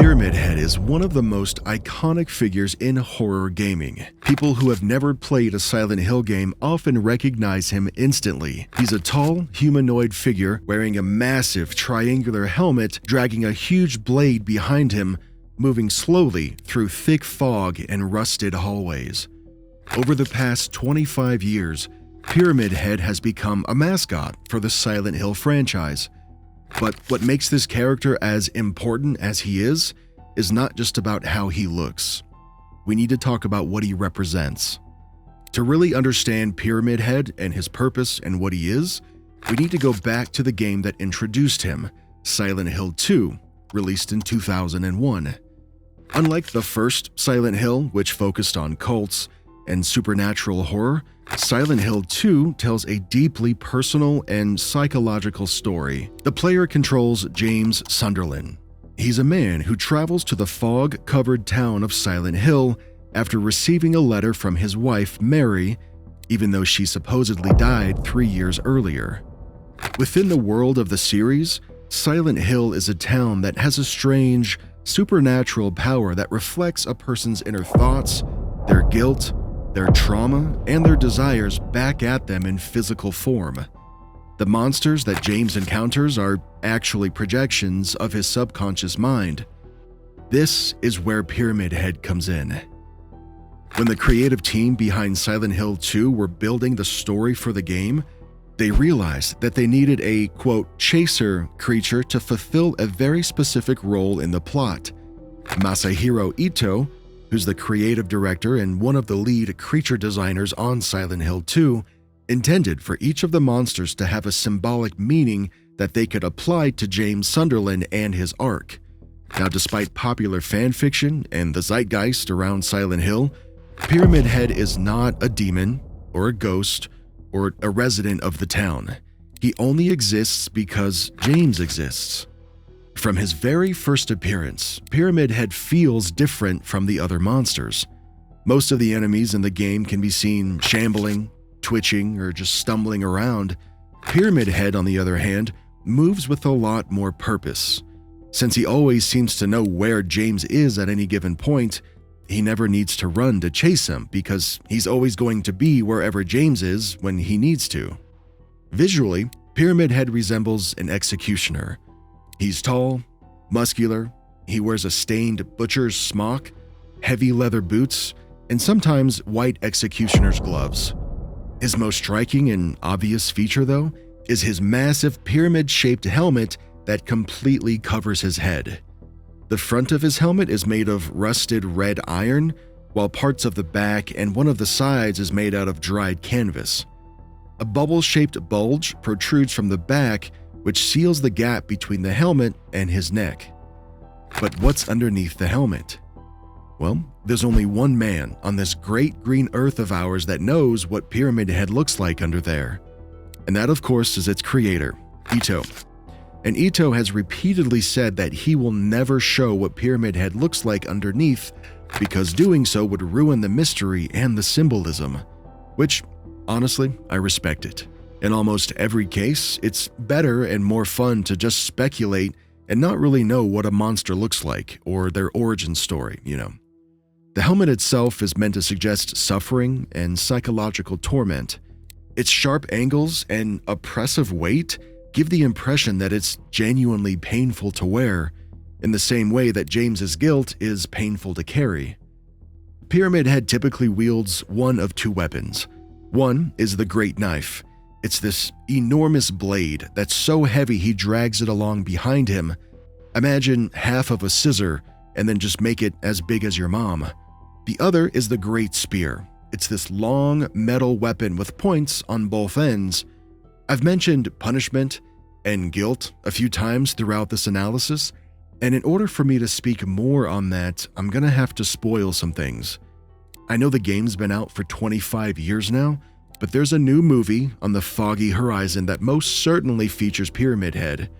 Pyramid Head is one of the most iconic figures in horror gaming. People who have never played a Silent Hill game often recognize him instantly. He's a tall, humanoid figure wearing a massive triangular helmet, dragging a huge blade behind him, moving slowly through thick fog and rusted hallways. Over the past 25 years, Pyramid Head has become a mascot for the Silent Hill franchise. But what makes this character as important as he is not just about how he looks. We need to talk about what he represents. To really understand Pyramid Head and his purpose and what he is, we need to go back to the game that introduced him, Silent Hill 2, released in 2001. Unlike the first Silent Hill, which focused on cults and supernatural horror, Silent Hill 2 tells a deeply personal and psychological story. The player controls James Sunderland. He's a man who travels to the fog-covered town of Silent Hill after receiving a letter from his wife, Mary, even though she supposedly died 3 years earlier. Within the world of the series, Silent Hill is a town that has a strange, supernatural power that reflects a person's inner thoughts, their guilt, their trauma, and their desires back at them in physical form. The monsters that James encounters are actually projections of his subconscious mind. This is where Pyramid Head comes in. When the creative team behind Silent Hill 2 were building the story for the game, they realized that they needed a, quote, chaser creature to fulfill a very specific role in the plot. Masahiro Ito, who's the creative director and one of the lead creature designers on Silent Hill 2, intended for each of the monsters to have a symbolic meaning that they could apply to James Sunderland and his arc. Now, despite popular fanfiction and the zeitgeist around Silent Hill, Pyramid Head is not a demon or a ghost or a resident of the town. He only exists because James exists. From his very first appearance, Pyramid Head feels different from the other monsters. Most of the enemies in the game can be seen shambling, twitching, or just stumbling around. Pyramid Head, on the other hand, moves with a lot more purpose. Since he always seems to know where James is at any given point, he never needs to run to chase him because he's always going to be wherever James is when he needs to. Visually, Pyramid Head resembles an executioner. He's tall, muscular, he wears a stained butcher's smock, heavy leather boots, and sometimes white executioner's gloves. His most striking and obvious feature, though, is his massive pyramid-shaped helmet that completely covers his head. The front of his helmet is made of rusted red iron, while parts of the back and one of the sides is made out of dried canvas. A bubble-shaped bulge protrudes from the back, which seals the gap between the helmet and his neck. But what's underneath the helmet? Well, there's only one man on this great green earth of ours that knows what Pyramid Head looks like under there. And that, of course, is its creator, Ito. And Ito has repeatedly said that he will never show what Pyramid Head looks like underneath because doing so would ruin the mystery and the symbolism, which, honestly, I respect it. In almost every case, it's better and more fun to just speculate and not really know what a monster looks like or their origin story, The helmet itself is meant to suggest suffering and psychological torment. Its sharp angles and oppressive weight give the impression that it's genuinely painful to wear, in the same way that James's guilt is painful to carry. Pyramid Head typically wields one of two weapons. One is the Great Knife. It's this enormous blade that's so heavy he drags it along behind him. Imagine half of a scissor and then just make it as big as your mom. The other is the Great Spear. It's this long metal weapon with points on both ends. I've mentioned punishment and guilt a few times throughout this analysis, and in order for me to speak more on that, I'm gonna have to spoil some things. I know the game's been out for 25 years now, but there's a new movie on the foggy horizon that most certainly features Pyramid Head,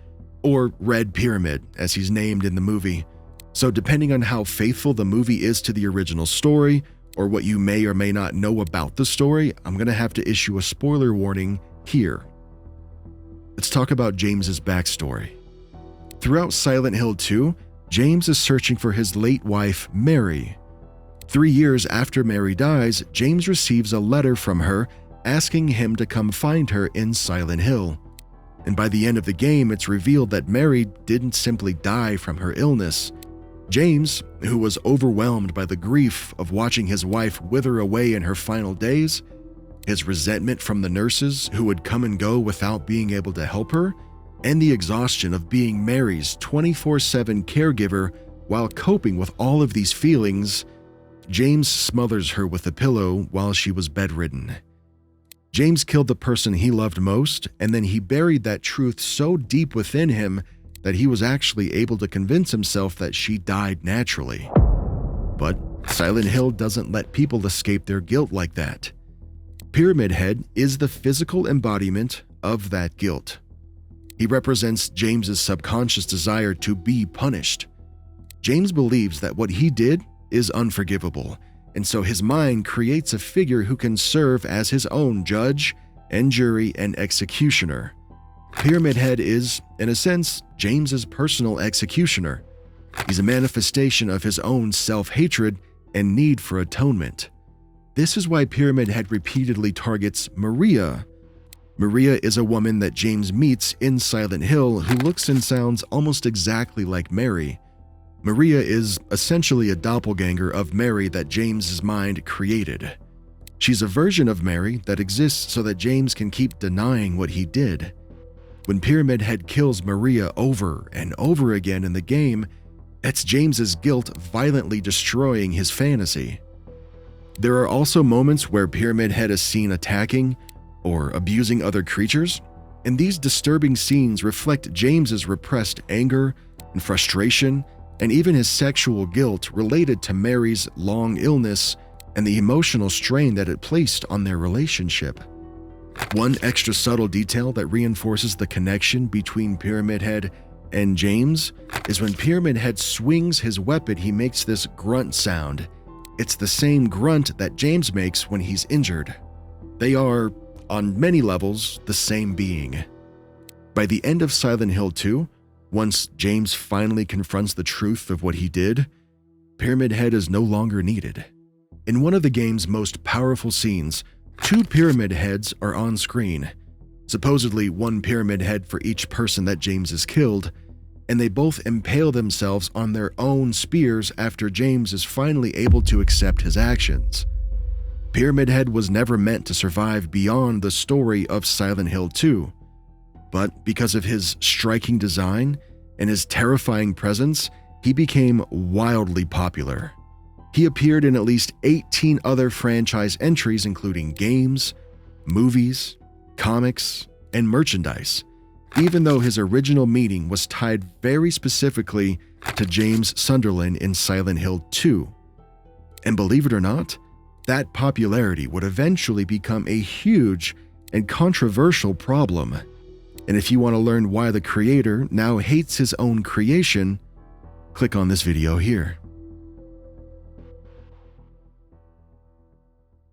or Red Pyramid, as he's named in the movie. So depending on how faithful the movie is to the original story, or what you may or may not know about the story, I'm gonna have to issue a spoiler warning here. Let's talk about James's backstory. Throughout Silent Hill 2, James is searching for his late wife, Mary. 3 years after Mary dies, James receives a letter from her asking him to come find her in Silent Hill. And by the end of the game, it's revealed that Mary didn't simply die from her illness. James, who was overwhelmed by the grief of watching his wife wither away in her final days, his resentment from the nurses who would come and go without being able to help her, and the exhaustion of being Mary's 24/7 caregiver while coping with all of these feelings, James smothers her with a pillow while she was bedridden. James killed the person he loved most, and then he buried that truth so deep within him that he was actually able to convince himself that she died naturally. But Silent Hill doesn't let people escape their guilt like that. Pyramid Head is the physical embodiment of that guilt. He represents James's subconscious desire to be punished. James believes that what he did is unforgivable, and so his mind creates a figure who can serve as his own judge and jury and executioner. Pyramid Head is, in a sense, James's personal executioner. He's a manifestation of his own self-hatred and need for atonement. This is why Pyramid Head repeatedly targets Maria. Maria is a woman that James meets in Silent Hill who looks and sounds almost exactly like Mary. Maria is essentially a doppelganger of Mary that James's mind created. She's a version of Mary that exists so that James can keep denying what he did. When Pyramid Head kills Maria over and over again in the game, it's James's guilt violently destroying his fantasy. There are also moments where Pyramid Head is seen attacking or abusing other creatures, and these disturbing scenes reflect James's repressed anger and frustration, and even his sexual guilt related to Mary's long illness and the emotional strain that it placed on their relationship. One extra subtle detail that reinforces the connection between Pyramid Head and James is when Pyramid Head swings his weapon, he makes this grunt sound. It's the same grunt that James makes when he's injured. They are, on many levels, the same being. By the end of Silent Hill 2, once James finally confronts the truth of what he did, Pyramid Head is no longer needed. In one of the game's most powerful scenes, 2 Pyramid Heads are on screen, supposedly 1 Pyramid Head for each person that James has killed, and they both impale themselves on their own spears after James is finally able to accept his actions. Pyramid Head was never meant to survive beyond the story of Silent Hill 2, but because of his striking design and his terrifying presence, he became wildly popular. He appeared in at least 18 other franchise entries including games, movies, comics, and merchandise, even though his original meaning was tied very specifically to James Sunderland in Silent Hill 2. And believe it or not, that popularity would eventually become a huge and controversial problem. And if you want to learn why the creator now hates his own creation, click on this video here.